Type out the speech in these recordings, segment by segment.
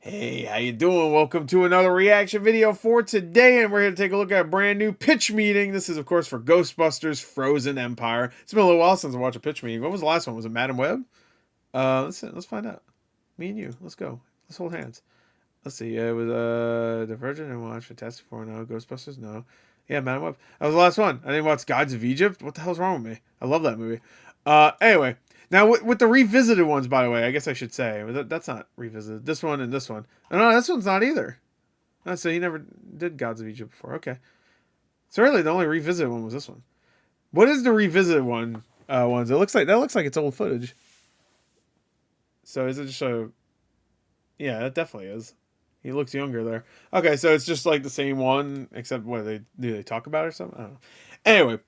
Hey, how you doing? Welcome to another reaction video for today, and we're here to take a look at a brand new pitch meeting. This is, of course, for Ghostbusters Frozen Empire. It's been a little while since I watched a pitch meeting. What was the last one? Was it Madam Web? Let's find out. Me and you. Let's go. Let's hold hands. Let's see. It was Divergent. I didn't watch Fantastic Four. No. Ghostbusters. No. Yeah, Madam Web. That was the last one. I didn't watch Gods of Egypt. What the hell's wrong with me? I love that movie. Anyway. Now, with the revisited ones, by the way, I guess I should say, that's not revisited. This one and this one. No, this one's not either. Oh, so he never did Gods of Egypt before. Okay. So really, the only revisited one was this one. What is the revisited ones? It looks like it's old footage. So is it just a... Yeah, it definitely is. He looks younger there. Okay, so it's just like the same one, except what do they talk about or something? I don't know. Anyway.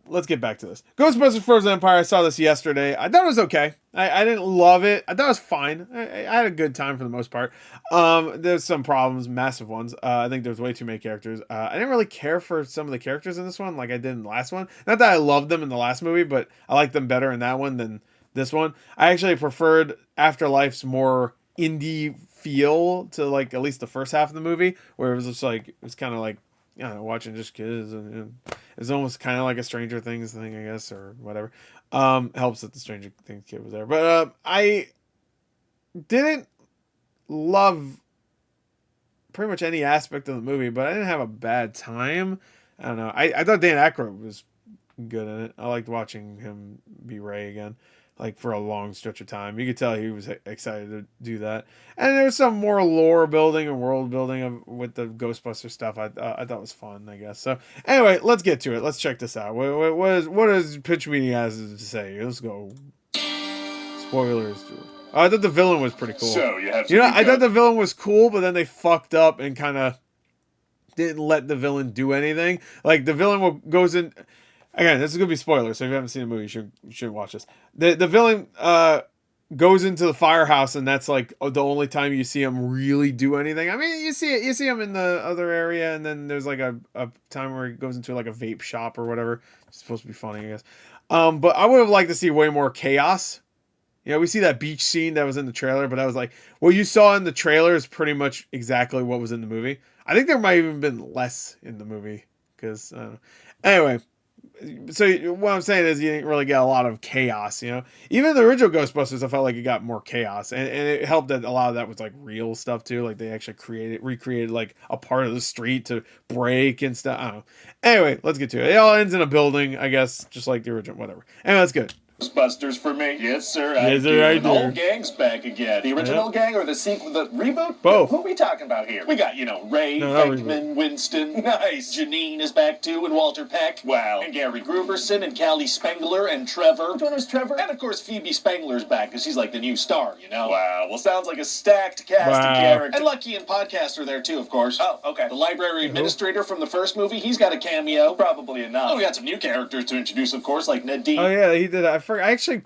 Let's get back to this. Ghostbusters Frozen Empire, I saw this yesterday. I thought it was okay. I didn't love it. I thought it was fine. I had a good time for the most part. There's some problems, massive ones. I think there's way too many characters. I didn't really care for some of the characters in this one like I did in the last one. Not that I loved them in the last movie, but I liked them better in that one than this one. I actually preferred Afterlife's more indie feel to like at least the first half of the movie, where it was just like, it was kind of like, I don't know, watching just kids, and it's almost kind of like a Stranger Things thing, I guess, or whatever. Helps that the Stranger Things kid was there, but I didn't love pretty much any aspect of the movie, but I didn't have a bad time. I don't know. I thought Dan Aykroyd was good in it. I liked watching him be Ray again, like for a long stretch of time. You could tell he was excited to do that. And there was some more lore building and world building with the Ghostbuster stuff. I thought was fun, I guess. So anyway, let's get to it. Let's check this out. What does Pitch Meeting has to say? Let's go. Spoilers. Oh, I thought the villain was pretty cool. So you have I thought the villain was cool, but then they fucked up and kind of didn't let the villain do anything. Like the villain goes in. Again, this is gonna be spoilers, so if you haven't seen the movie, you should watch this. The villain goes into the firehouse, and that's like the only time you see him really do anything. I mean, you see him in the other area, and then there's like a time where he goes into like a vape shop or whatever. It's supposed to be funny, I guess. But I would have liked to see way more chaos. You know, we see that beach scene that was in the trailer, but I was like, what you saw in the trailer is pretty much exactly what was in the movie. I think there might have even been less in the movie because I don't know. Anyway. So what I'm saying is you didn't really get a lot of chaos, you know. Even the original Ghostbusters, I felt like it got more chaos, and it helped that a lot of that was like real stuff too. Like they actually recreated like a part of the street to break and stuff. I don't know. Anyway, let's get to it. It all ends in a building, I guess, just like the original. Whatever. Anyway, that's good. Ghostbusters for me. Yes, sir. Yes, sir, I do. The whole gang's back again. The original gang or the sequel, the reboot? Both. Who are we talking about here? We got, Ray, Venkman, Winston. Nice. Janine is back too, and Walter Peck. Wow. And Gary Gruberson, and Callie Spengler, and Trevor. Which one was Trevor? And of course, Phoebe Spengler's back, because she's like the new star, Wow. Well, sounds like a stacked cast of characters. And Lucky and Podcast are there too, of course. Oh, okay. The library administrator from the first movie, he's got a cameo. Probably enough. Oh, we got some new characters to introduce, of course, like Ned D. Oh, yeah, he did. I forgot. I actually...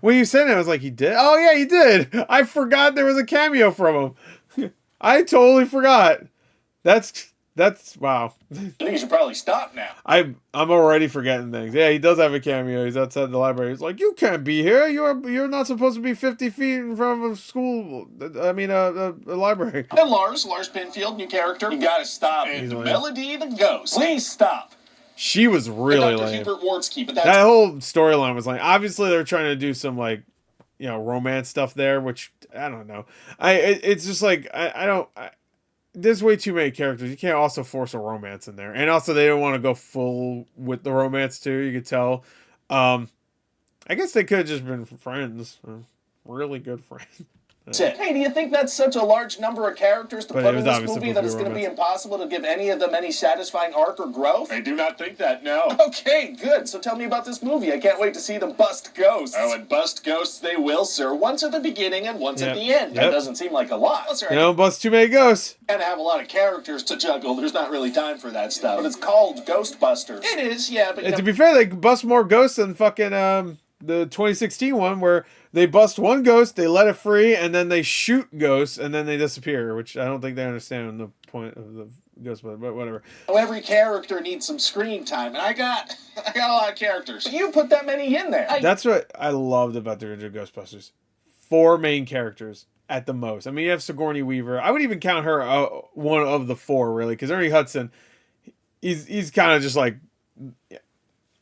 When you said it, I was like, he did? Oh, yeah, he did. I forgot there was a cameo from him. I totally forgot. That's wow. I think you should probably stop now. I'm already forgetting things. Yeah, he does have a cameo. He's outside the library. He's like, you can't be here. You're not supposed to be 50 feet in front of a school. I mean, a library. And Lars Pinfield, new character. You gotta stop. And Melody the Ghost. Please stop. She was really lame. That whole storyline was like, obviously they're trying to do some like, romance stuff there, which I don't know. It's just like there's way too many characters. You can't also force a romance in there, and also they don't want to go full with the romance too. You could tell. I guess they could have just been friends, really good friends. Hey, do you think that's such a large number of characters to put in this movie that it's going to be impossible to give any of them any satisfying arc or growth? I do not think that, no. Okay, good. So tell me about this movie. I can't wait to see them bust ghosts. Oh, and bust ghosts they will, sir. Once at the beginning and once at the end. That doesn't seem like a lot. Bust too many ghosts. And have a lot of characters to juggle. There's not really time for that stuff. But it's called Ghostbusters. It is, yeah, but... And to be fair, they bust more ghosts than fucking, the 2016 one where they bust one ghost, they let it free, and then they shoot ghosts, and then they disappear, which I don't think they understand the point of the Ghostbusters, but whatever. Every character needs some screen time, and I got a lot of characters. You put that many in there. That's what I loved about the original Ghostbusters. 4 main characters. at the most. I mean, you have Sigourney Weaver. I would even count her one of the four, really, because Ernie Hudson, he's kind of just like,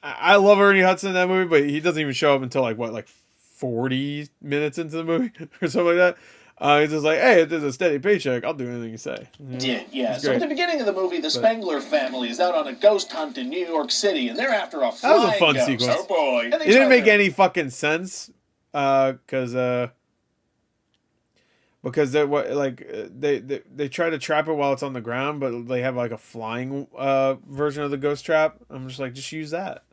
I love Ernie Hudson in that movie, but he doesn't even show up until like 40 minutes into the movie or something like that. He's just like, hey, if there's a steady paycheck, I'll do anything you say. Yeah. So at the beginning of the movie, the Spengler family is out on a ghost hunt in New York City, and they're after a flying That was a fun ghost. sequence. Oh boy! It didn't make any fucking sense, because they try to trap it while it's on the ground, but they have like a flying version of the ghost trap. I'm just like, just use that.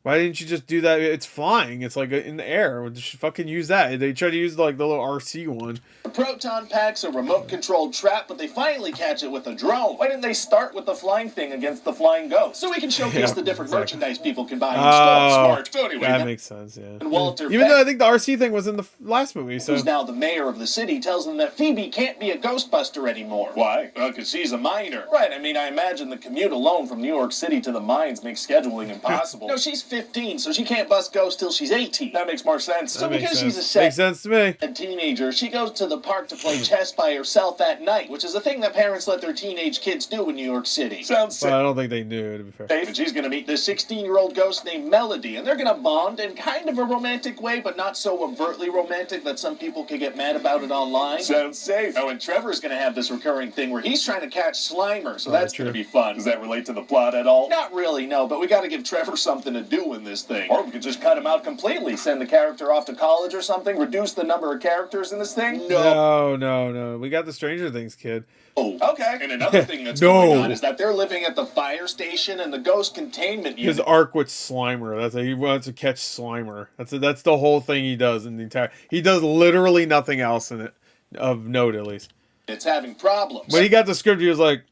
Why didn't you just do that? It's flying. It's like in the air. Just fucking use that. They try to use like the little RC one. The proton pack's a remote-controlled trap, but they finally catch it with a drone. Why didn't they start with the flying thing against the flying ghost? So we can showcase the different merchandise people can buy in store. Smart. Anyway, that makes sense, yeah. And Walter Even though I think the RC thing was in the last movie, so. Who's now the mayor of the city, tells them that Phoebe can't be a Ghostbuster anymore. Why? Well, because she's a minor. Right, I mean, I imagine the commute alone from New York City to the mines makes scheduling impossible. No, she's 15, so she can't bust ghosts till she's 18. That makes more sense. So because she's makes sense to me. A teenager, she goes to the park to play chess by herself at night, which is a thing that parents let their teenage kids do in New York City. Sounds sick. Well, I don't think they knew, to be fair. And she's gonna meet this 16-year-old ghost named Melody, and they're gonna bond in kind of a romantic way, but not so overtly romantic that some people could get mad about it online. Sounds safe. Oh, and Trevor's gonna have this recurring thing where he's trying to catch Slimer, so that's gonna be fun. Does that relate to the plot at all? Not really, no, but we gotta give Trevor something to do in this thing. Or we could just cut him out completely, send the character off to college or something, reduce the number of characters in this thing. No. We got the Stranger Things kid. Oh, okay. And another thing that's going on is that they're living at the fire station and the ghost containment unit. His arc with Slimer. That's he wants to catch Slimer. That's the whole thing he does in the entire. He does literally nothing else in it, of note at least. It's having problems. When he got the script, he was like,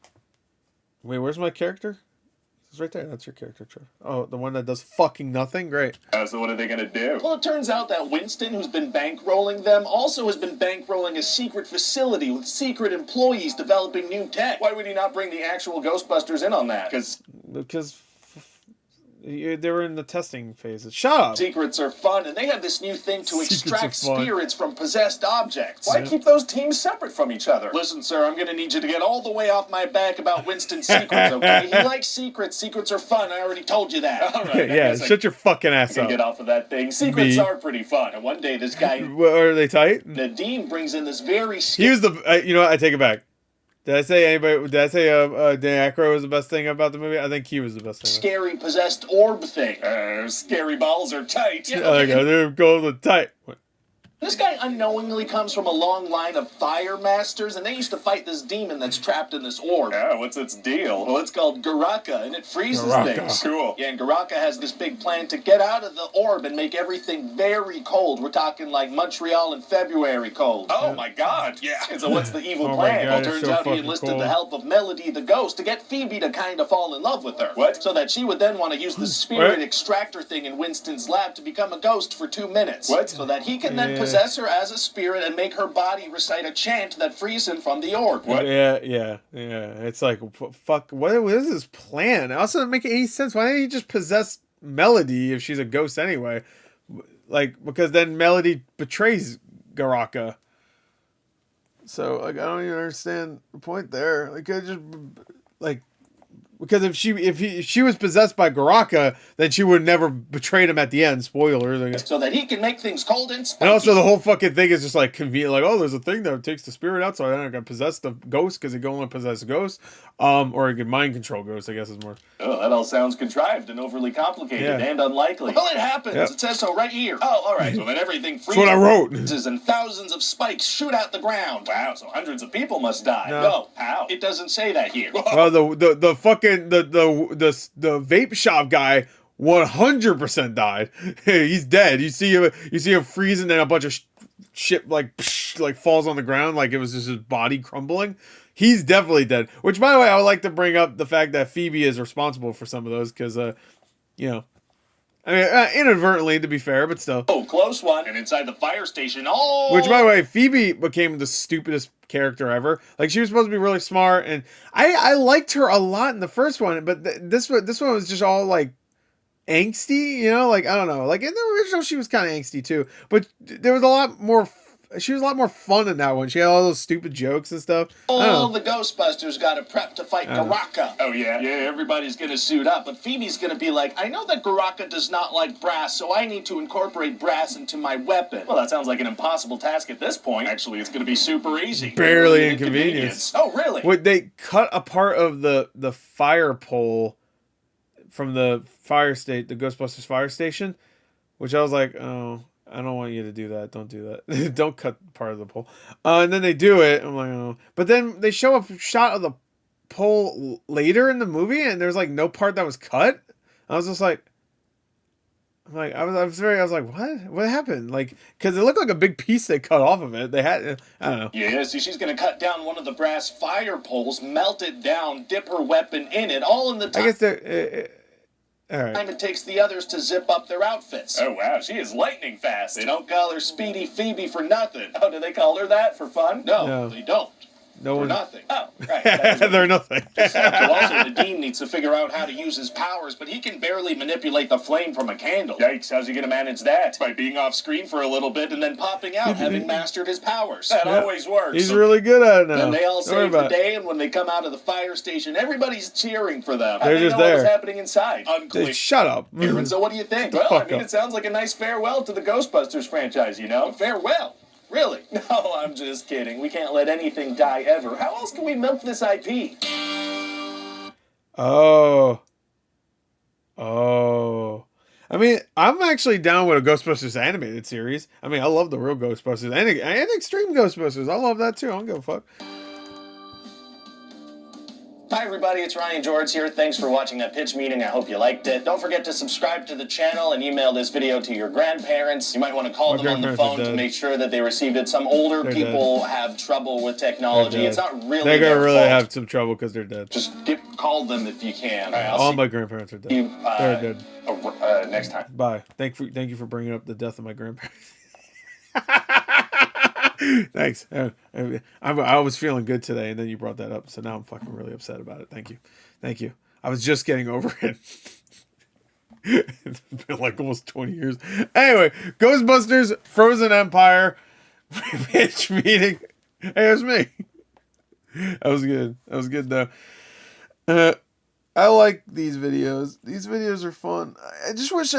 "Wait, where's my character?" It's right there. That's your character, Trev. Oh, the one that does fucking nothing? Great. So what are they going to do? Well, it turns out that Winston, who's been bankrolling them, also has been bankrolling a secret facility with secret employees developing new tech. Why would he not bring the actual Ghostbusters in on that? Because they were in the testing phases. Shut up. Secrets are fun, and they have this new thing to extract spirits from possessed objects. Why keep those teams separate from each other? Listen, sir, I'm going to need you to get all the way off my back about Winston's secrets, okay? He likes secrets. Secrets are fun. I already told you that. All right. Yeah, shut your fucking ass up. Get off of that thing. Secrets are pretty fun. And one day, this guy... Are they tight? Nadine brings in this very... He was the... you know what? I take it back. Did I say Dan Aykroyd was the best thing about the movie? I think he was the best thing. Scary possessed orb thing. Scary balls are tight. Yeah, they're golden tight. What? This guy unknowingly comes from a long line of fire masters, and they used to fight this demon that's trapped in this orb. Yeah, what's its deal? Well, it's called Garaka, and it freezes things. Cool. Yeah, and Garaka has this big plan to get out of the orb and make everything very cold. We're talking like Montreal in February cold. Oh, my God. Yeah. And so what's the evil plan? Well, turns out he enlisted the help of Melody the ghost to get Phoebe to kind of fall in love with her. What? So that she would then want to use the spirit extractor thing in Winston's lab to become a ghost for 2 minutes. What? So that he can then possess her as a spirit and make her body recite a chant that frees him from the orb. What? Yeah. It's like, fuck, what is his plan? It also doesn't make any sense. Why didn't he just possess Melody if she's a ghost anyway? Like, because then Melody betrays Garaka. So, like, I don't even understand the point there. Like, I just, like... Because if she was possessed by Garaka, then she would never betrayed him at the end. Spoilers, I guess. So that he can make things cold and spiky. And also the whole fucking thing is just like convenient. Like, oh, there's a thing that takes the spirit out, so I'm not gonna possess the ghost because he can only possess ghosts. Or he can mind control ghosts, I guess is more. Oh, that all sounds contrived and overly complicated and unlikely. Well, it happens. It says so right here. Oh, all right. So then everything freezes. That's what I wrote. And thousands of spikes shoot out the ground. Wow. So hundreds of people must die. No. How? It doesn't say that here. Well, the fucking the vape shop guy 100% died. He's dead. You see him freezing, and a bunch of shit like falls on the ground, like it was just his body crumbling. He's definitely dead. Which, by the way, I would like to bring up the fact that Phoebe is responsible for some of those because, you know, I mean, inadvertently, to be fair, but still. Oh, close one. And inside the fire station, Which, by the way, Phoebe became the stupidest character ever. Like, she was supposed to be really smart, and I liked her a lot in the first one, but this one was just all, like, angsty, you know? Like, I don't know. Like, in the original, she was kind of angsty, too. But there was a lot more she was a lot more fun in that one. She had all those stupid jokes and stuff. All the Ghostbusters got to prep to fight Garaka. Oh, yeah? Yeah, everybody's going to suit up, but Phoebe's going to be like, I know that Garaka does not like brass, so I need to incorporate brass into my weapon. Well, that sounds like an impossible task at this point. Actually, it's going to be super easy. Barely inconvenience. Oh, really? Would they cut a part of the fire pole from the the Ghostbusters fire station, which I was like, oh, I don't want you to do that. Don't do that. Don't cut part of the pole. And then they do it. I'm like, oh. But then they show a shot of the pole later in the movie, and there's like no part that was cut. I was just like, I was like, what happened? Like, because it looked like a big piece they cut off of it. They had, I don't know. Yeah, see, she's gonna cut down one of the brass fire poles, melt it down, dip her weapon in it, all in the time. I guess they're. All right. It takes the others to zip up their outfits. Oh, wow, she is lightning fast. They don't call her Speedy Phoebe for nothing. Oh, do they call her that for fun? No. They don't. No one. Nothing. Oh, right. They're nothing. Also, the Dean needs to figure out how to use his powers, but he can barely manipulate the flame from a candle. Yikes, how's he going to manage that? By being off screen for a little bit and then popping out, having mastered his powers. That always works. He's really good at it now. Then they all save the day, and when they come out of the fire station, everybody's cheering for them. They're just there. What's happening inside? Unclear. Shut up. And so what do you think? Well, I mean, it sounds like a nice farewell to the Ghostbusters franchise, you know? Farewell. Really? No, I'm just kidding. We can't let anything die ever. How else can we milk this IP? Oh. I mean, I'm actually down with a Ghostbusters animated series. I mean, I love the real Ghostbusters and Extreme Ghostbusters. I love that too. I don't give a fuck. Hi everybody, it's Ryan George here. Thanks for watching that pitch meeting. I hope you liked it. Don't forget to subscribe to the channel and email this video to your grandparents. You might want to call them on the phone to make sure that they received it. Some older people have trouble with technology. It's not really they're their gonna really fault. have some trouble because they're dead. Just call them if you can. All my grandparents are dead. They're dead. Next time. Bye. Thank you for bringing up the death of my grandparents. Thanks. I was feeling good today, and then you brought that up, so now I'm fucking really upset about it. Thank you. I was just getting over it. It's been like almost 20 years. Anyway, Ghostbusters, Frozen Empire, pitch meeting. Hey, it was me. That was good though. I like these videos. These videos are fun. I just wish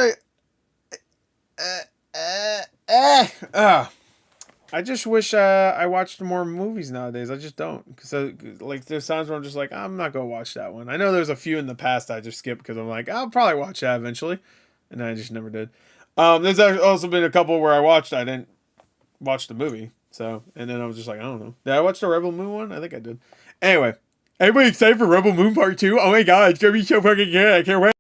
I just wish I watched more movies nowadays. I just don't. Because like there's times where I'm just like, I'm not going to watch that one. I know there's a few in the past I just skipped because I'm like, I'll probably watch that eventually. And I just never did. There's also been a couple where I didn't watch the movie. So, and then I was just like, I don't know. Did I watch the Rebel Moon one? I think I did. Anyway, everybody excited for Rebel Moon Part 2? Oh my god, it's going to be so fucking good. I can't wait.